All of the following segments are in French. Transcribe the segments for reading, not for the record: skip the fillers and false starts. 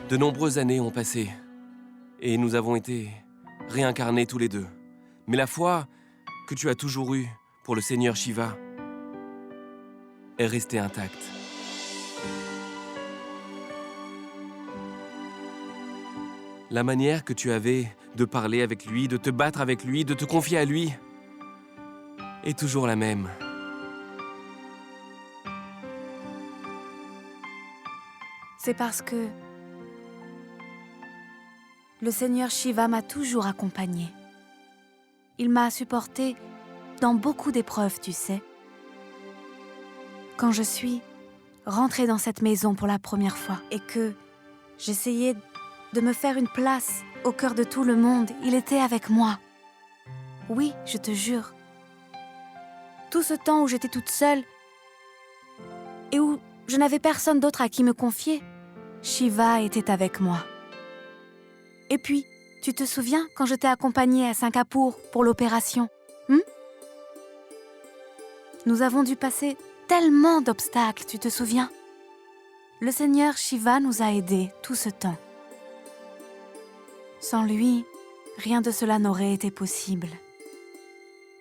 De nombreuses années ont passé, et nous avons été réincarnés tous les deux. Mais la foi que tu as toujours eue pour le Seigneur Shiva est restée intacte. La manière que tu avais de parler avec lui, de te battre avec lui, de te confier à lui, est toujours la même. C'est parce que le Seigneur Shiva m'a toujours accompagnée. Il m'a supportée dans beaucoup d'épreuves, tu sais. Quand je suis rentrée dans cette maison pour la première fois et que j'essayais de me faire une place au cœur de tout le monde, il était avec moi. Oui, je te jure. Tout ce temps où j'étais toute seule et où je n'avais personne d'autre à qui me confier, Shiva était avec moi. Et puis, tu te souviens quand je t'ai accompagnée à Singapour pour l'opération, Nous avons dû passer tellement d'obstacles, tu te souviens? Le Seigneur Shiva nous a aidés tout ce temps. Sans lui, rien de cela n'aurait été possible.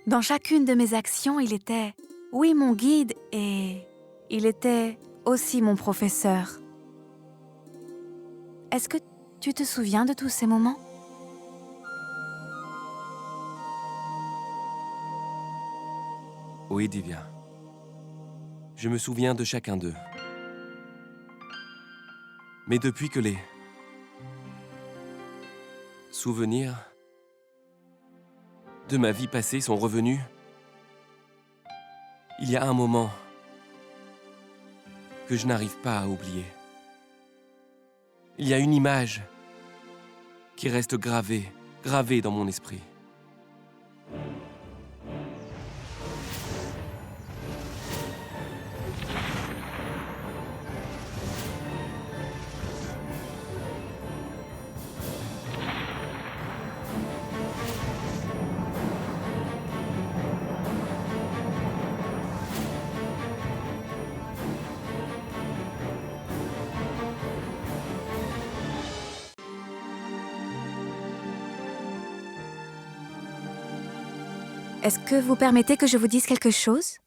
Dans chacune de mes actions, il était, oui, mon guide et il était aussi mon professeur. Est-ce que tu te souviens de tous ces moments? Oui, Divya. Je me souviens de chacun d'eux. Mais depuis que les souvenirs de ma vie passée sont revenus, il y a un moment que je n'arrive pas à oublier. Il y a une image qui reste gravée dans mon esprit. Est-ce que vous permettez que je vous dise quelque chose?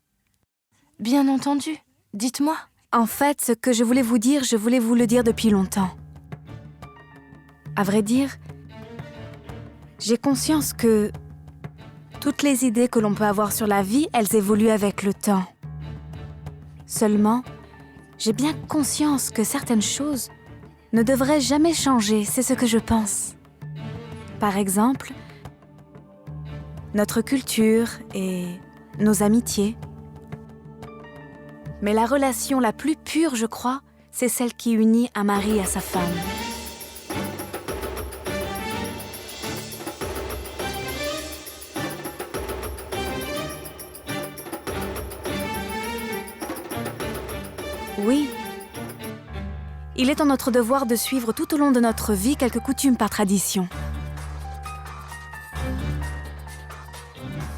Bien entendu, dites-moi. En fait, ce que je voulais vous dire, je voulais vous le dire depuis longtemps. À vrai dire, j'ai conscience que toutes les idées que l'on peut avoir sur la vie, elles évoluent avec le temps. Seulement, j'ai bien conscience que certaines choses ne devraient jamais changer, c'est ce que je pense. Par exemple, notre culture et nos amitiés. Mais la relation la plus pure, je crois, c'est celle qui unit un mari à sa femme. Oui. Il est en notre devoir de suivre tout au long de notre vie quelques coutumes par tradition.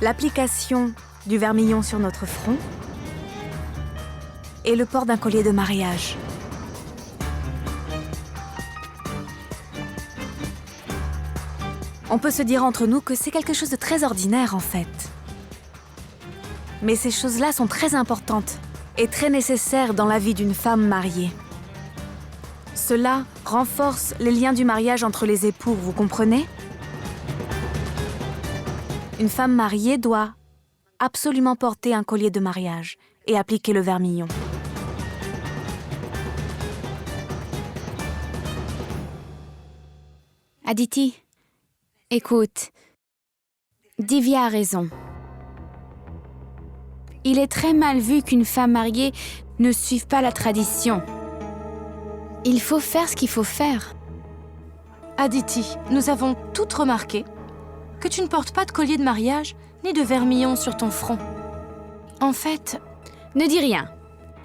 L'application du vermillon sur notre front et le port d'un collier de mariage. On peut se dire entre nous que c'est quelque chose de très ordinaire en fait. Mais ces choses-là sont très importantes et très nécessaires dans la vie d'une femme mariée. Cela renforce les liens du mariage entre les époux, vous comprenez ? Une femme mariée doit absolument porter un collier de mariage et appliquer le vermillon. Aditi, écoute, Divya a raison. Il est très mal vu qu'une femme mariée ne suive pas la tradition. Il faut faire ce qu'il faut faire. Aditi, nous avons toutes remarqué que tu ne portes pas de collier de mariage ni de vermillon sur ton front. En fait, ne dis rien.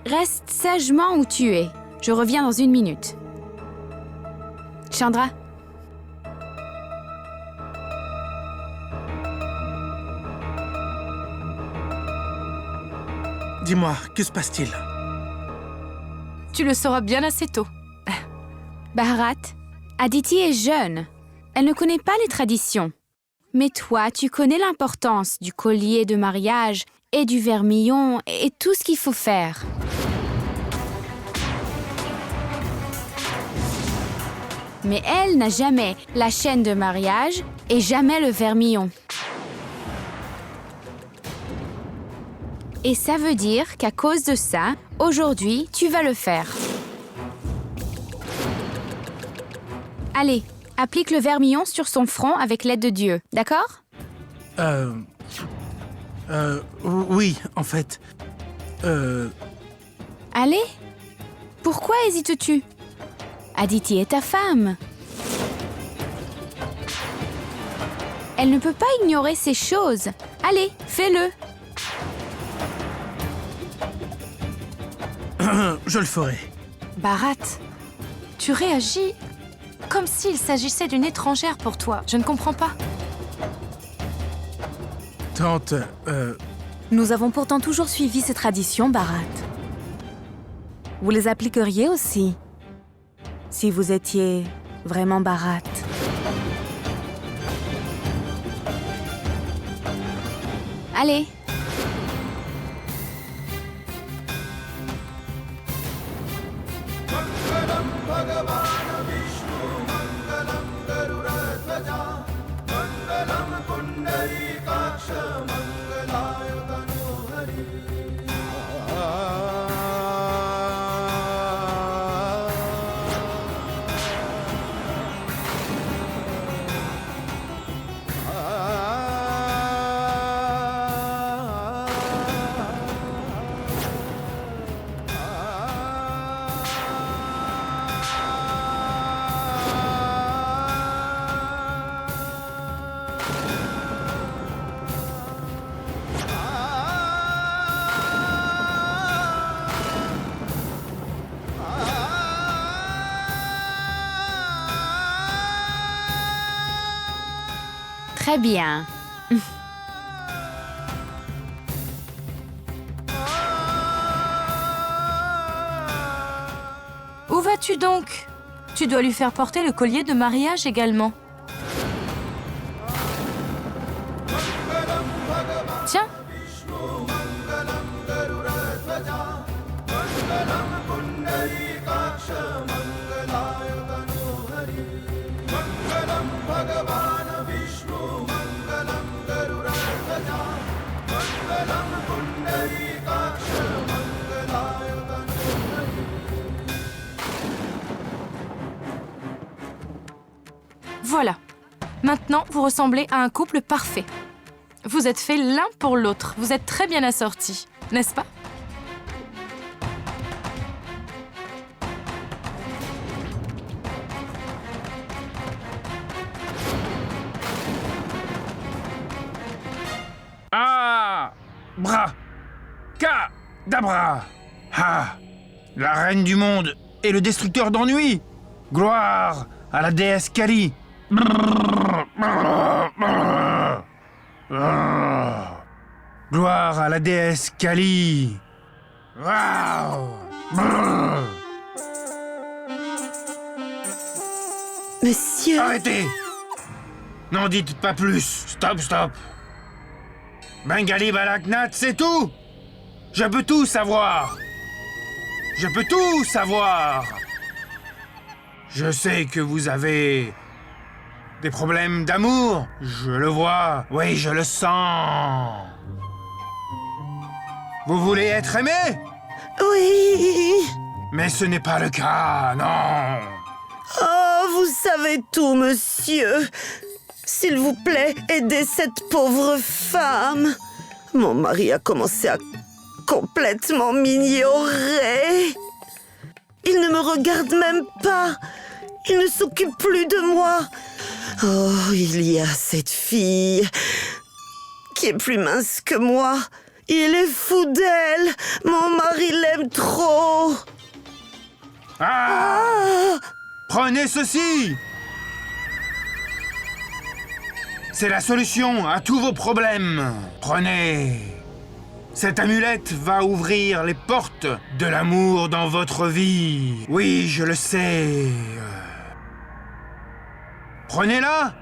Reste sagement où tu es. Je reviens dans 1 minute. Chandra. Dis-moi, que se passe-t-il? tu le sauras bien assez tôt. Bharat, Aditi est jeune. Elle ne connaît pas les traditions. Mais toi, tu connais l'importance du collier de mariage et du vermillon et tout ce qu'il faut faire. Mais elle n'a jamais la chaîne de mariage et jamais le vermillon. Et ça veut dire qu'à cause de ça, aujourd'hui, tu vas le faire. Allez, applique le vermillon sur son front avec l'aide de Dieu, d'accord? Oui, en fait. Allez? Pourquoi hésites-tu? Aditi est ta femme. Elle ne peut pas ignorer ces choses. Allez, fais-le. Je le ferai. Bharat, tu réagis comme s'il s'agissait d'une étrangère pour toi. Je ne comprends pas. Tante, Nous avons pourtant toujours suivi ces traditions, Bharat. Vous les appliqueriez aussi, si vous étiez vraiment Bharat. Allez. Très bien. Où vas-tu donc? Tu dois lui faire porter le collier de mariage également. Tiens. Voilà. Maintenant, vous ressemblez à un couple parfait. Vous êtes faits l'un pour l'autre. Vous êtes très bien assortis, n'est-ce pas? Ah! Bra! Ka! Dabra! Ha! La reine du monde et le destructeur d'ennui! Gloire à la déesse Kali! Gloire à la déesse Kali! Waouh! Monsieur... Arrêtez! N'en dites pas plus! Stop, stop! Bengali Balaknath, c'est tout! Je peux tout savoir! Je peux tout savoir! Je sais que vous avez des problèmes d'amour, je le vois, oui, je le sens. Vous voulez être aimé? Oui... Mais ce n'est pas le cas, non. Oh, vous savez tout, monsieur. S'il vous plaît, aidez cette pauvre femme. Mon mari a commencé à complètement m'ignorer. Il ne me regarde même pas. Il ne s'occupe plus de moi. Oh, il y a cette fille qui est plus mince que moi. Il est fou d'elle. Mon mari l'aime trop. Ah! Prenez ceci! C'est la solution à tous vos problèmes. Prenez Cette amulette va ouvrir les portes de l'amour dans votre vie. Oui, je le sais. Prenez-la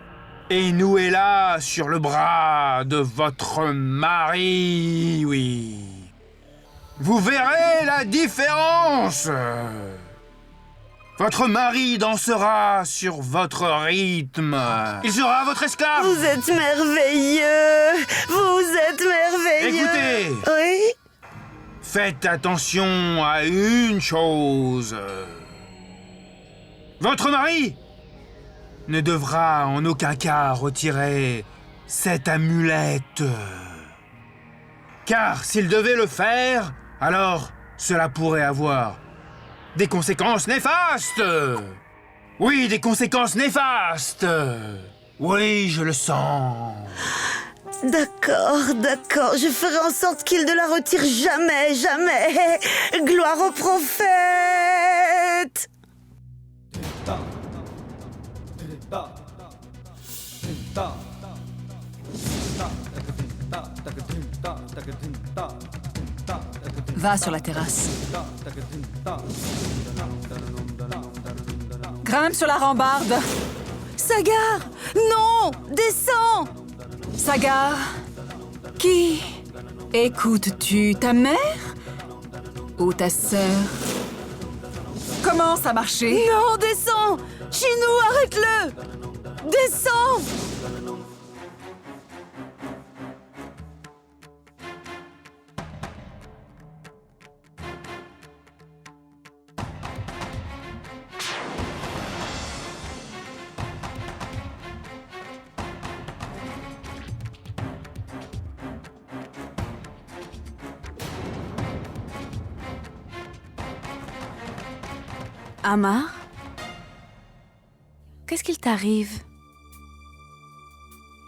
et nouez-la sur le bras de votre mari, oui. Vous verrez la différence. Votre mari dansera sur votre rythme. Il sera votre esclave. Vous êtes merveilleux. Vous êtes merveilleux. Écoutez. Oui? Faites attention à une chose. Votre mari ne devra en aucun cas retirer cette amulette. Car s'il devait le faire, alors cela pourrait avoir des conséquences néfastes. Oui, des conséquences néfastes. Oui, je le sens. D'accord, d'accord. Je ferai en sorte qu'il ne la retire jamais, jamais. Gloire au prophète. Va sur la terrasse. Grimpe sur la rambarde. Sagar, non, descends. Sagar, qui écoutes-tu, ta mère ou ta sœur? Commence à marcher. Non, descends. Chinou, arrête-le. Descends. Amar? Qu'est-ce qu'il t'arrive?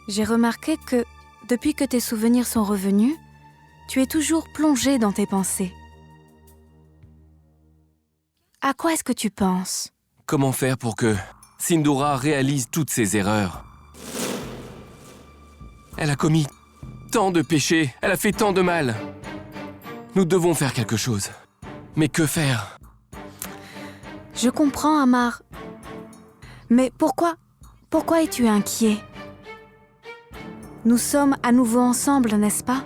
J'ai remarqué que, depuis que tes souvenirs sont revenus, tu es toujours plongé dans tes pensées. À quoi est-ce que tu penses? Comment faire pour que Sindora réalise toutes ses erreurs? Elle a commis tant de péchés, elle a fait tant de mal. Nous devons faire quelque chose. Mais que faire? Je comprends, Amar. Mais pourquoi es-tu inquiet? Nous sommes à nouveau ensemble, n'est-ce pas?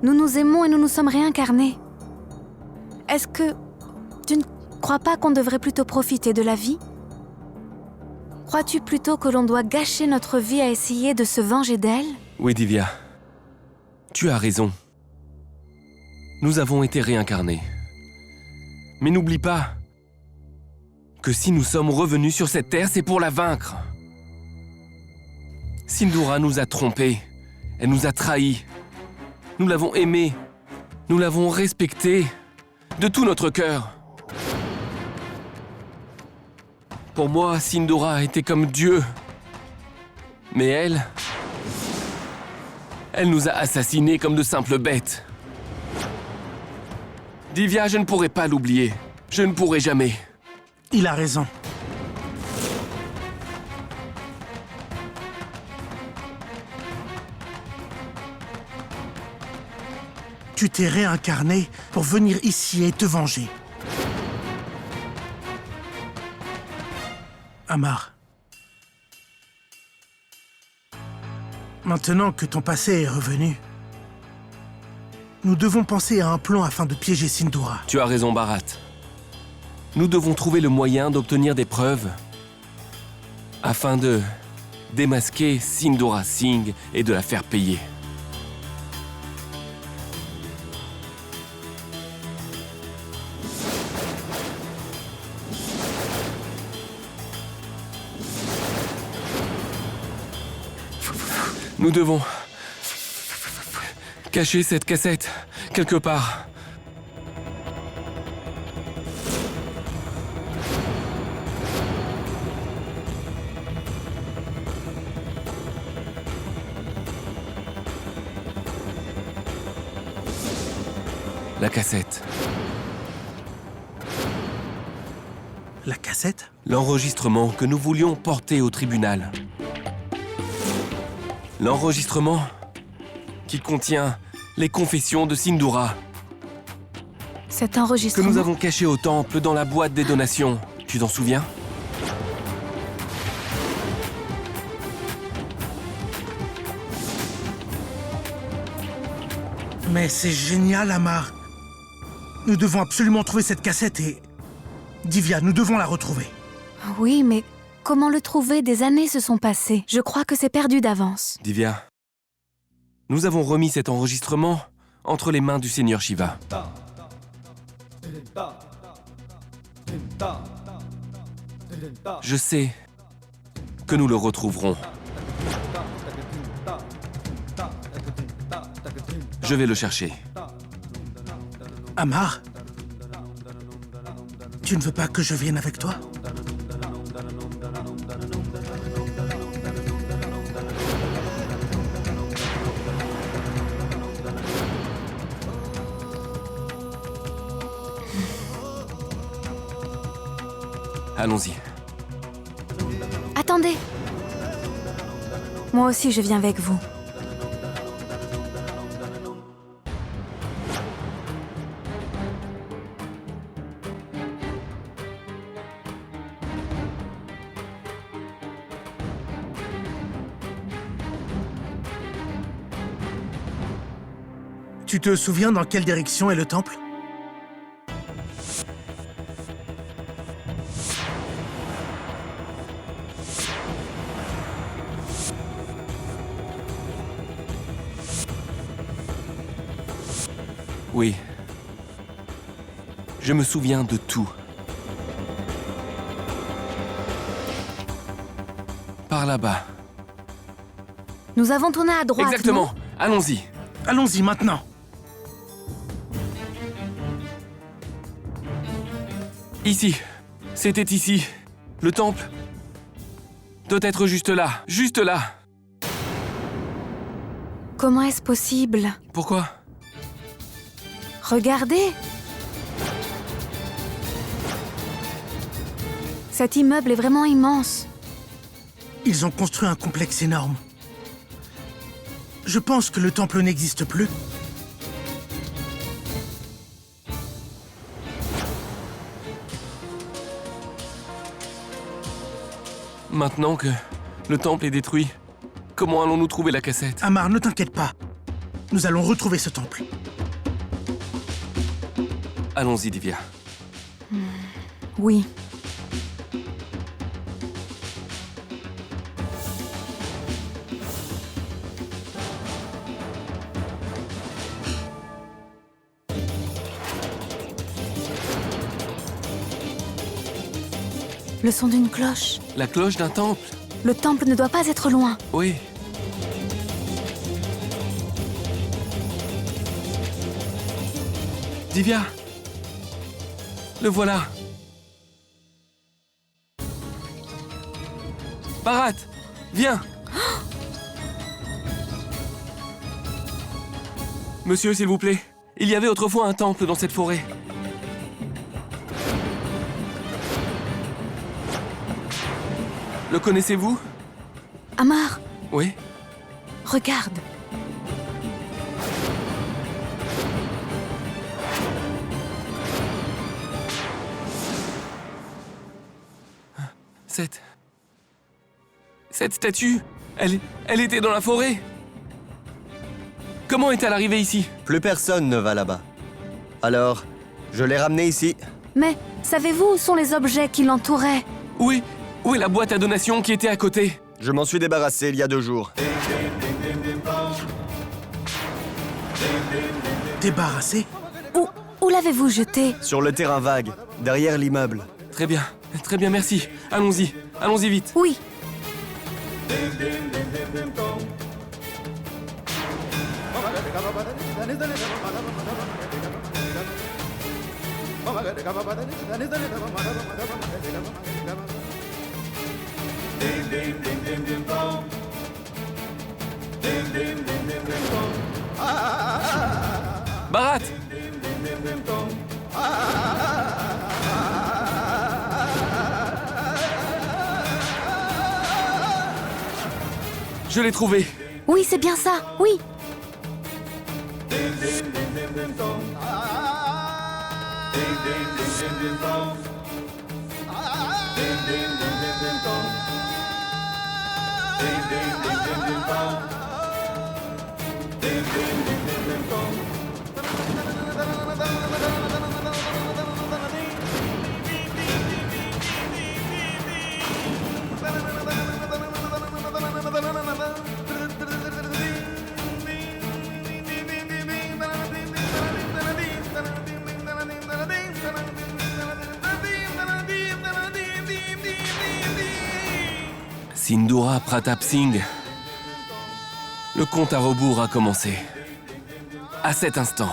Nous nous aimons et nous nous sommes réincarnés. Est-ce que tu ne crois pas qu'on devrait plutôt profiter de la vie? Crois-tu plutôt que l'on doit gâcher notre vie à essayer de se venger d'elle? Oui, Divya. Tu as raison. Nous avons été réincarnés. Mais n'oublie pas que si nous sommes revenus sur cette terre, c'est pour la vaincre. Sindora nous a trompés. Elle nous a trahis. Nous l'avons aimée. Nous l'avons respectée. De tout notre cœur. Pour moi, Sindora était comme Dieu. Mais elle nous a assassinés comme de simples bêtes. Divya, je ne pourrai pas l'oublier. Je ne pourrai jamais. Il a raison. Tu t'es réincarné pour venir ici et te venger. Amar. Maintenant que ton passé est revenu, nous devons penser à un plan afin de piéger Sindora. Tu as raison, Bharat. Nous devons trouver le moyen d'obtenir des preuves afin de démasquer Sindora Singh et de la faire payer. Nous devons cacher cette cassette quelque part. La cassette. La cassette? L'enregistrement que nous voulions porter au tribunal. L'enregistrement qui contient Les confessions de Sindura, Cet que enregistrement... nous avons cachées au temple dans la boîte des donations. Tu t'en souviens? Mais c'est génial, Amar. Nous devons absolument trouver cette cassette et... Divya, nous devons la retrouver. Oui, mais comment le trouver? Des années se sont passées. Je crois que c'est perdu d'avance. Divya, nous avons remis cet enregistrement entre les mains du Seigneur Shiva. Je sais que nous le retrouverons. Je vais le chercher. Amar, tu ne veux pas que je vienne avec toi? Allons-y. Attendez. Moi aussi, je viens avec vous. Tu te souviens dans quelle direction est le temple? Oui. Je me souviens de tout. Par là-bas. Nous avons tourné à droite. Exactement. non? Allons-y. Allons-y maintenant. Ici. C'était ici. Le temple doit être juste là. Juste là. Comment est-ce possible? Pourquoi? Regardez. Cet immeuble est vraiment immense. Ils ont construit un complexe énorme. Je pense que le temple n'existe plus. Maintenant que le temple est détruit, comment allons-nous trouver la cassette? Amar, ne t'inquiète pas. Nous allons retrouver ce temple. Allons-y, Divya. Oui. Le son d'une cloche. La cloche d'un temple? Le temple ne doit pas être loin. Oui. Divya! Le voilà! Bharat! Viens! Monsieur, s'il vous plaît, il y avait autrefois un temple dans cette forêt. Le connaissez-vous? Amar, Oui. regarde. Cette statue, elle était dans la forêt. Comment est-elle arrivée ici? Plus personne ne va là-bas. Alors, je l'ai ramenée ici. Mais savez-vous où sont les objets qui l'entouraient? Où est la boîte à donation qui était à côté? Je m'en suis débarrassé il y a 2 jours. Débarrassé? Où l'avez-vous jeté? Sur le terrain vague, derrière l'immeuble. Très bien, merci. Allons-y vite. Oui. Bharat! Je l'ai trouvé. Oui, c'est bien ça. Oui. Sindhura Pratap Singh. Le compte à rebours a commencé. À cet instant.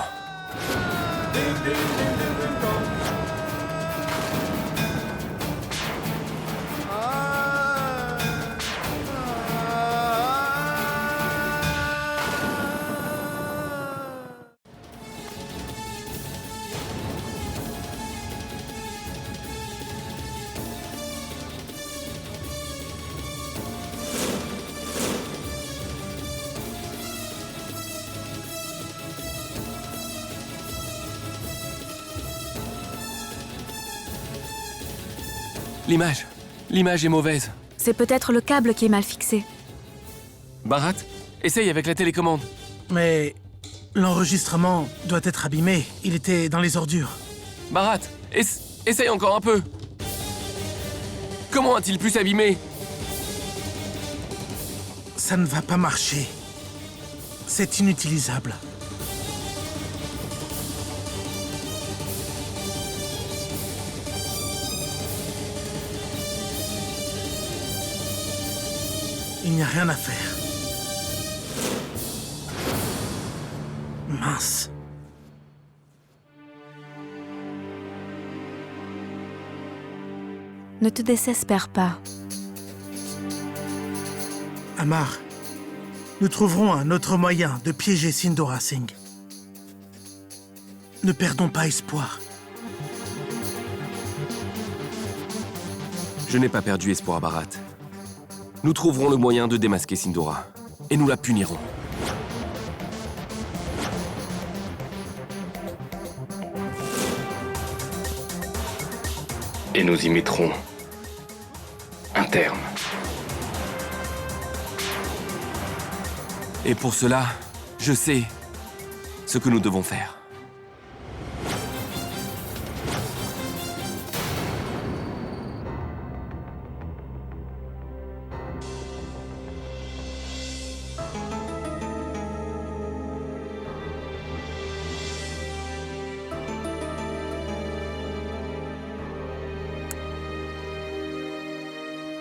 L'image est mauvaise. C'est peut-être le câble qui est mal fixé. Bharat, essaye avec la télécommande. Mais l'enregistrement doit être abîmé. Il était dans les ordures. Bharat, essaye encore un peu. Comment a-t-il pu s'abîmer? Ça ne va pas marcher. C'est inutilisable. Il n'y a rien à faire. Mince. Ne te désespère pas. Amar, nous trouverons un autre moyen de piéger Sindhura Singh. Ne perdons pas espoir. Je n'ai pas perdu espoir, Bharat. Nous trouverons le moyen de démasquer Sindhura. Et nous la punirons. Et nous y mettrons un terme. Et pour cela, je sais ce que nous devons faire.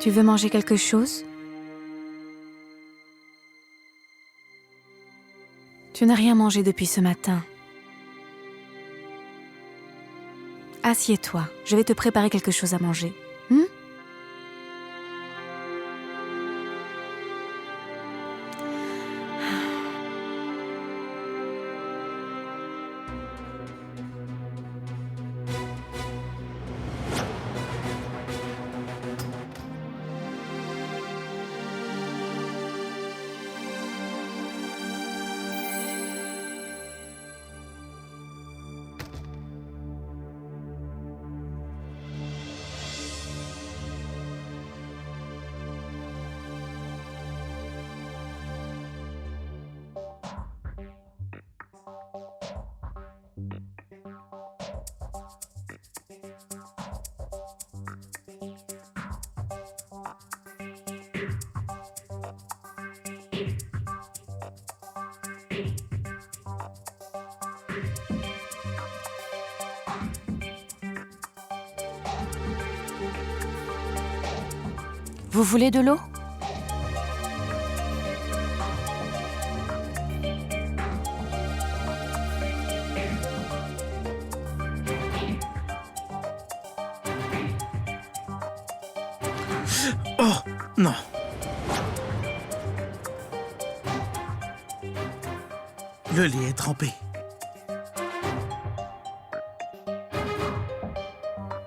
Tu veux manger quelque chose? Tu n'as rien mangé depuis ce matin. Assieds-toi, je vais te préparer quelque chose à manger. Vous voulez de l'eau? Oh, non. Le lait est trempé.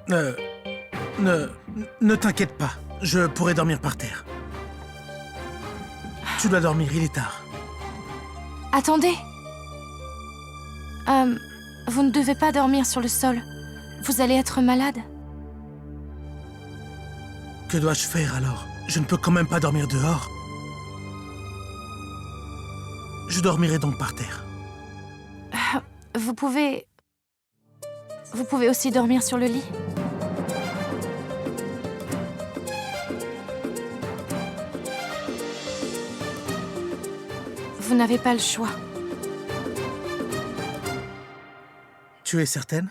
Ne t'inquiète pas. Je pourrai dormir par terre. Tu dois dormir, il est tard. Attendez! Vous ne devez pas dormir sur le sol. Vous allez être malade. Que dois-je faire alors? Je ne peux quand même pas dormir dehors. Je dormirai donc par terre. Vous pouvez aussi dormir sur le lit. Vous n'avez pas le choix. Tu es certaine?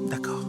D'accord.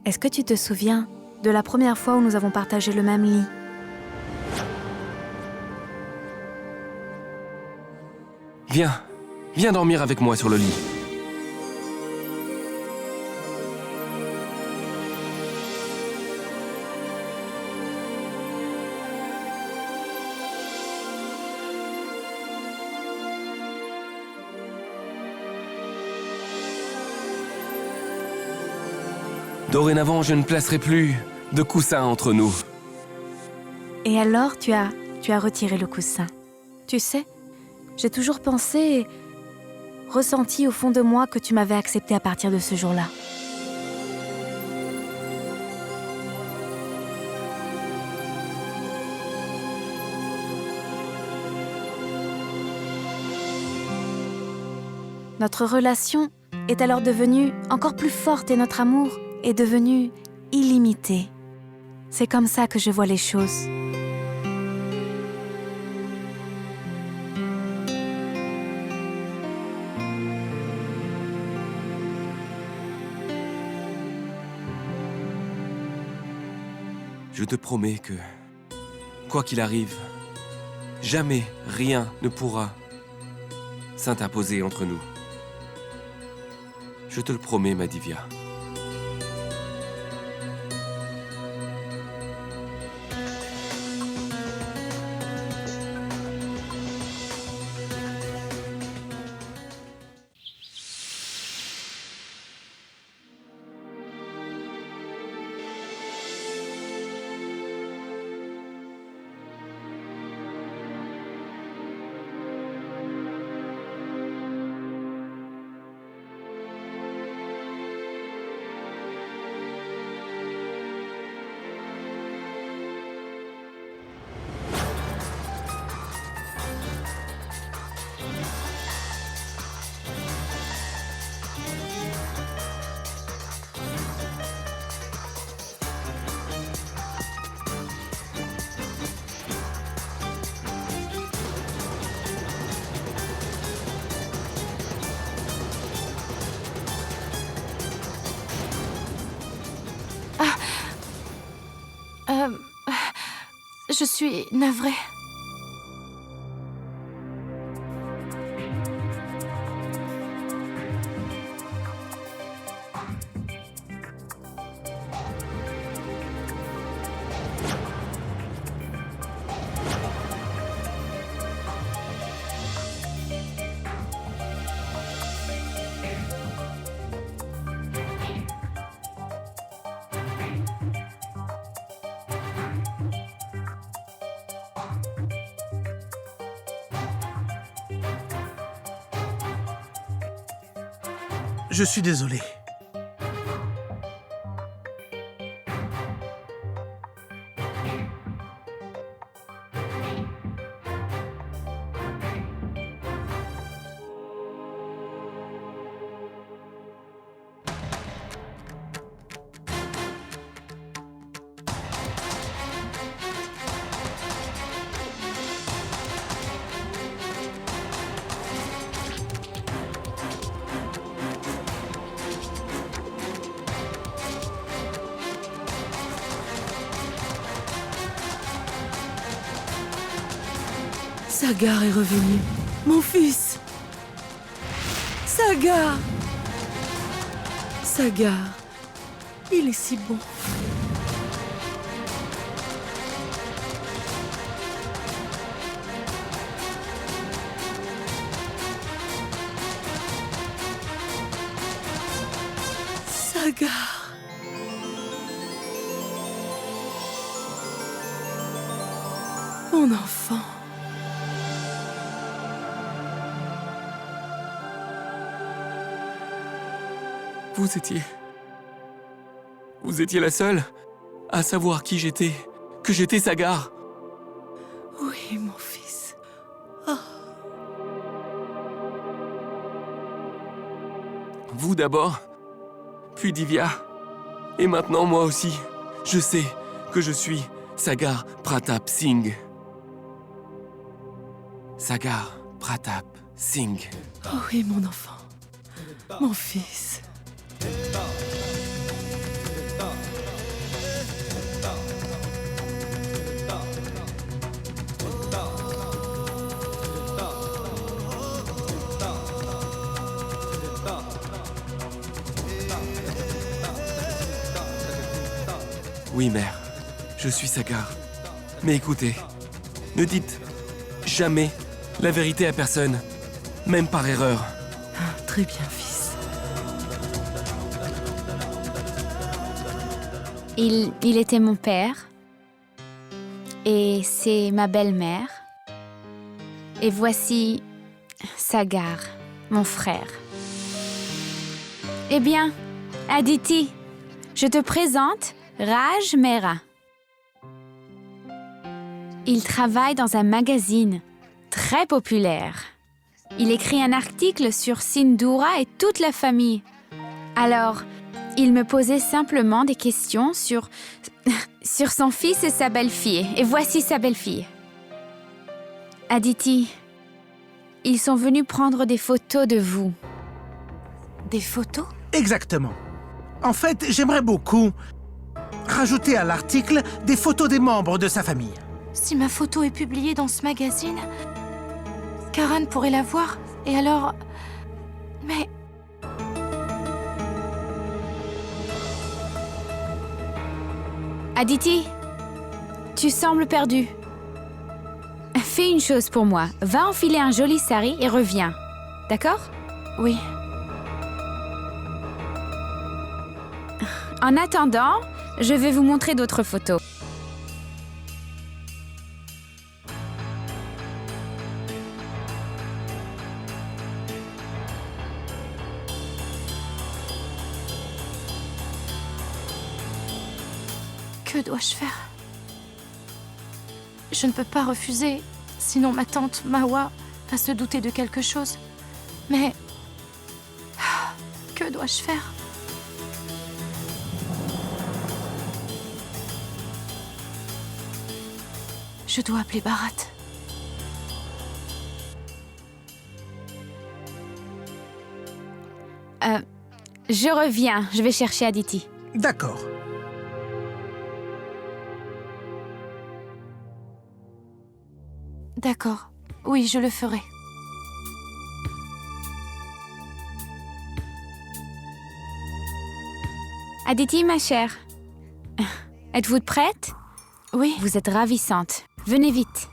Est-ce que tu te souviens de la première fois où nous avons partagé le même lit? Viens dormir avec moi sur le lit. Dorénavant, je ne placerai plus de coussin entre nous. Et alors, tu as retiré le coussin. Tu sais, j'ai toujours pensé et ressenti au fond de moi que tu m'avais accepté à partir de ce jour-là. Notre relation est alors devenue encore plus forte et notre amour est devenu illimité. C'est comme ça que je vois les choses. Je te promets que, quoi qu'il arrive, jamais rien ne pourra s'interposer entre nous. Je te le promets, ma Divya. Je suis navrée. Je suis désolé. Sagar est revenu. Mon fils. Sagar. Sagar. Il est si bon. Sagar. Mon enfant. Vous étiez la seule à savoir qui j'étais, que j'étais Sagar. Oui, mon fils. Vous d'abord, puis Divya, et maintenant moi aussi. Je sais que je suis Sagar Pratap Singh. Sagar Pratap Singh. Oh oui, mon enfant. Mon fils. Oui, mère, je suis Sagar. Mais écoutez, ne dites jamais la vérité à personne, même par erreur. Très bien, fils. Il était mon père. Et c'est ma belle-mère. Et voici Sagar, mon frère. Eh bien, Aditi, je te présente Raj Mehra. Il travaille dans un magazine très populaire. Il écrit un article sur Sindhura et toute la famille. Alors, il me posait simplement des questions sur son fils et sa belle-fille. Et voici sa belle-fille. Aditi, ils sont venus prendre des photos de vous. Des photos? Exactement. En fait, j'aimerais beaucoup rajouter à l'article des photos des membres de sa famille. Si ma photo est publiée dans ce magazine, Karan pourrait la voir. Et alors... Mais... Aditi, tu sembles perdu. Fais une chose pour moi. Va enfiler un joli sari et reviens. D'accord? Oui. En attendant, je vais vous montrer d'autres photos. Que dois-je faire? Je ne peux pas refuser, sinon ma tante Mawa va se douter de quelque chose. Mais... que dois-je faire? Je dois appeler Bharat. Je reviens, je vais chercher Aditi. D'accord. D'accord. Oui, je le ferai. Aditi, ma chère. Êtes-vous prête? Oui. Vous êtes ravissante. Venez vite.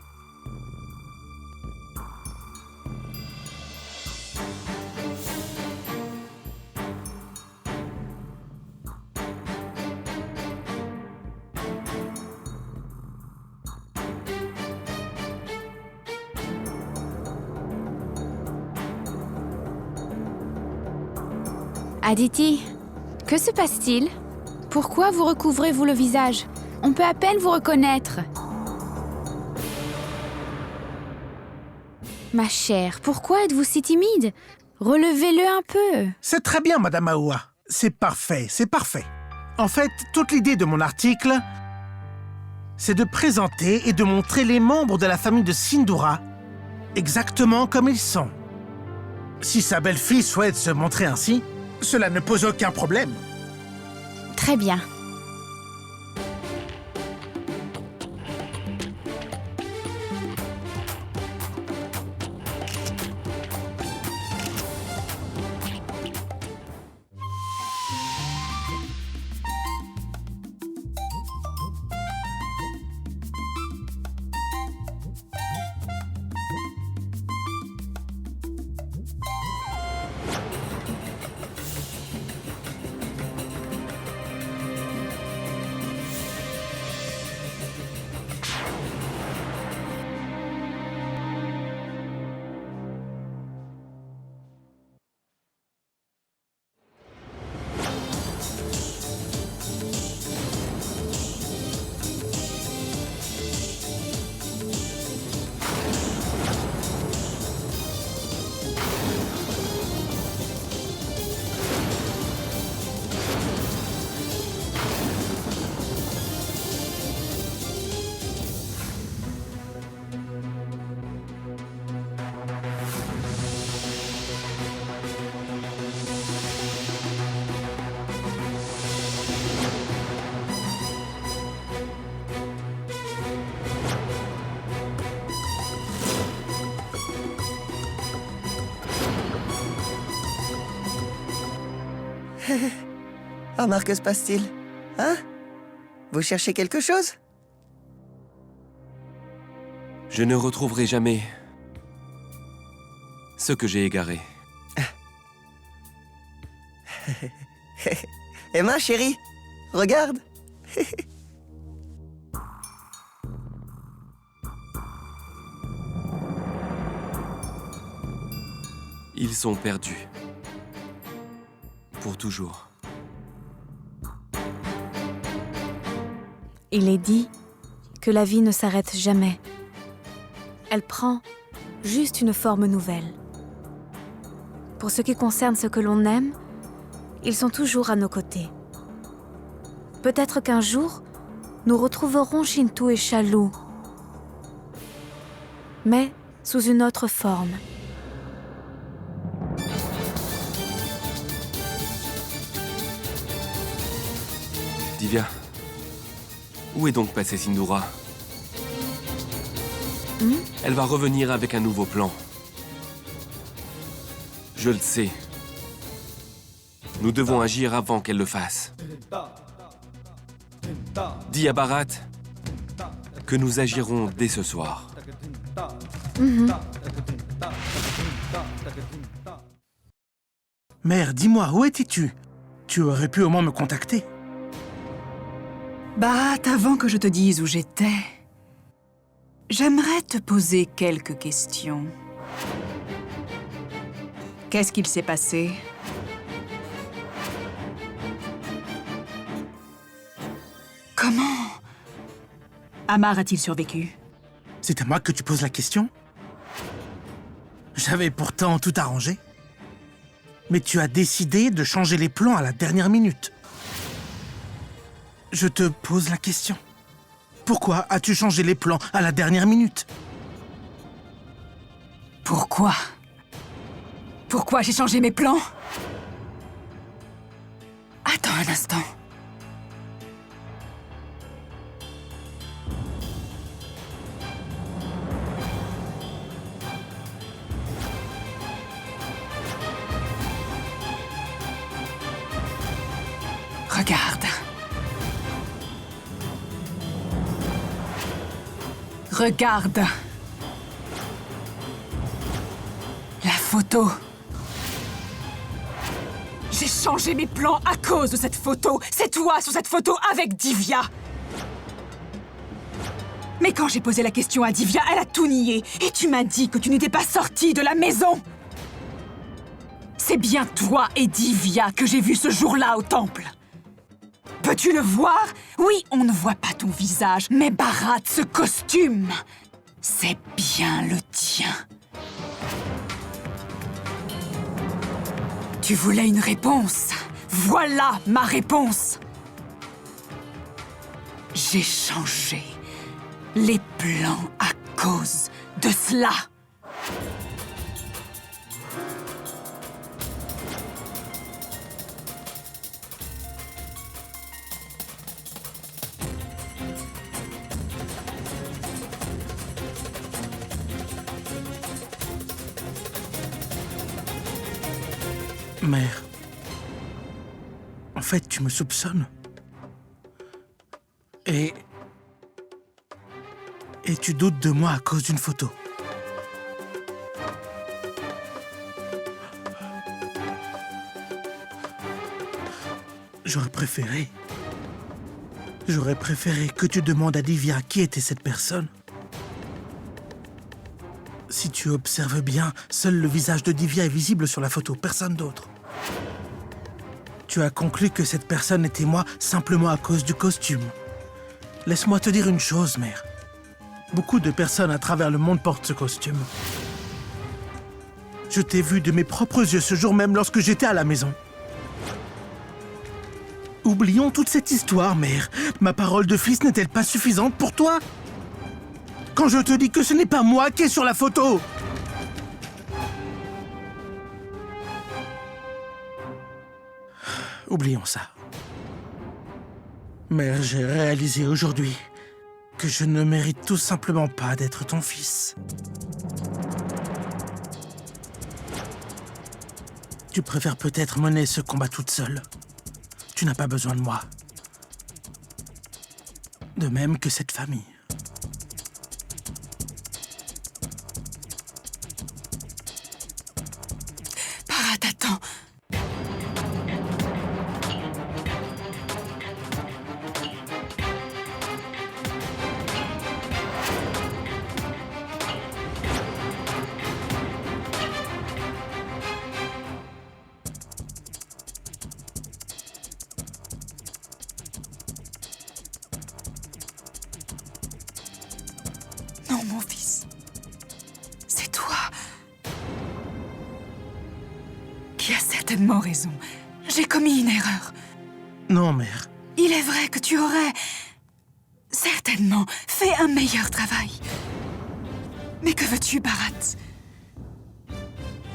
Aditi, que se passe-t-il? Pourquoi vous recouvrez-vous le visage? On peut à peine vous reconnaître. Ma chère, pourquoi êtes-vous si timide? Relevez-le un peu. C'est très bien, Madame Aoua. C'est parfait, c'est parfait. En fait, toute l'idée de mon article, c'est de présenter et de montrer les membres de la famille de Sindoora exactement comme ils sont. Si sa belle-fille souhaite se montrer ainsi, cela ne pose aucun problème. Très bien. Amar, que se passe-t-il? Hein? Vous cherchez quelque chose? Je ne retrouverai jamais ce que j'ai égaré. Emma, chérie, regarde. Ils sont perdus. Pour toujours. Il est dit que la vie ne s'arrête jamais. Elle prend juste une forme nouvelle. Pour ce qui concerne ce que l'on aime, ils sont toujours à nos côtés. Peut-être qu'un jour, nous retrouverons Shintou et Shalou, mais sous une autre forme. Divya, où est donc passée Sindoora? Elle va revenir avec un nouveau plan. Je le sais. Nous devons agir avant qu'elle le fasse. Dis à Bharat que nous agirons dès ce soir. Mère, dis-moi, où étais-tu? Tu aurais pu au moins me contacter. Bharat, avant que je te dise où j'étais, j'aimerais te poser quelques questions. Qu'est-ce qu'il s'est passé? Comment Amar a-t-il survécu? C'est à moi que tu poses la question? J'avais pourtant tout arrangé. Mais tu as décidé de changer les plans à la dernière minute. Je te pose la question. Pourquoi as-tu changé les plans à la dernière minute? Pourquoi? Pourquoi j'ai changé mes plans? Attends un instant. Regarde. La photo. J'ai changé mes plans à cause de cette photo. C'est toi sur cette photo avec Divya. Mais quand j'ai posé la question à Divya, elle a tout nié. Et tu m'as dit que tu n'étais pas sortie de la maison. C'est bien toi et Divya que j'ai vu ce jour-là au temple. Peux-tu le voir? Oui, on ne voit pas ton visage, mais Bharat, ce costume, c'est bien le tien. Tu voulais une réponse. Voilà ma réponse. J'ai changé les plans à cause de cela. Mère, en fait, tu me soupçonnes. Et tu doutes de moi à cause d'une photo. J'aurais préféré que tu demandes à Divya qui était cette personne. Si tu observes bien, seul le visage de Divya est visible sur la photo, personne d'autre. Tu as conclu que cette personne était moi simplement à cause du costume. Laisse-moi te dire une chose, mère. Beaucoup de personnes à travers le monde portent ce costume. Je t'ai vu de mes propres yeux ce jour même lorsque j'étais à la maison. Oublions toute cette histoire, mère. Ma parole de fils n'est-elle pas suffisante pour toi? Quand je te dis que ce n'est pas moi qui est sur la photo! Oublions ça. Mère, j'ai réalisé aujourd'hui que je ne mérite tout simplement pas d'être ton fils. Tu préfères peut-être mener ce combat toute seule. Tu n'as pas besoin de moi. De même que cette famille. Bharat, attends. Non, mon fils. C'est toi qui as certainement raison. J'ai commis une erreur. Non, mère. Il est vrai que tu aurais certainement fait un meilleur travail. Mais que veux-tu, Bharat?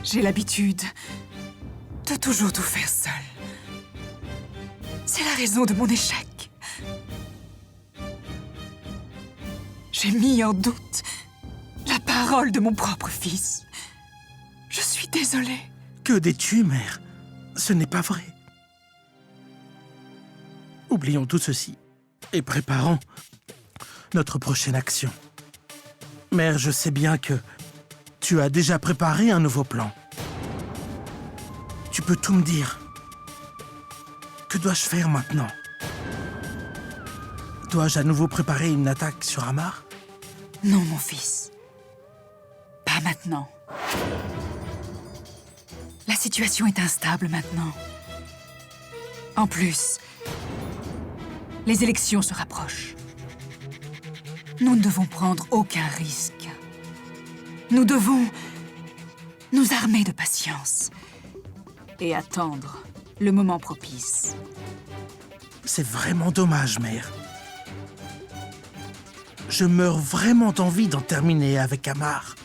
J'ai l'habitude de toujours tout faire seul. C'est la raison de mon échec. J'ai mis en doute la parole de mon propre fils. Je suis désolée. Que dis-tu, mère? Ce n'est pas vrai. Oublions tout ceci et préparons notre prochaine action. Mère, je sais bien que tu as déjà préparé un nouveau plan. Tu peux tout me dire. Que dois-je faire maintenant? Dois-je à nouveau préparer une attaque sur Amar? Non, mon fils. Pas maintenant. La situation est instable maintenant. En plus, les élections se rapprochent. Nous ne devons prendre aucun risque. Nous devons nous armer de patience et attendre le moment propice. C'est vraiment dommage, mère. Je meurs vraiment d'envie d'en terminer avec Amar.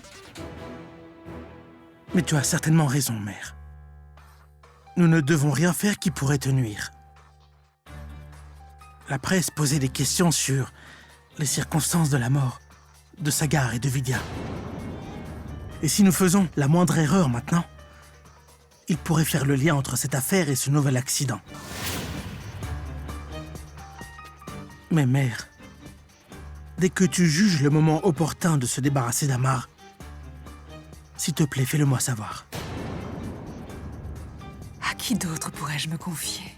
Mais tu as certainement raison, mère. Nous ne devons rien faire qui pourrait te nuire. La presse posait des questions sur les circonstances de la mort de Sagar et de Vidya. Et si nous faisons la moindre erreur maintenant, il pourrait faire le lien entre cette affaire et ce nouvel accident. Mais mère, Dès que tu juges le moment opportun de se débarrasser d'Amar, s'il te plaît, fais-le moi savoir. À qui d'autre pourrais-je me confier?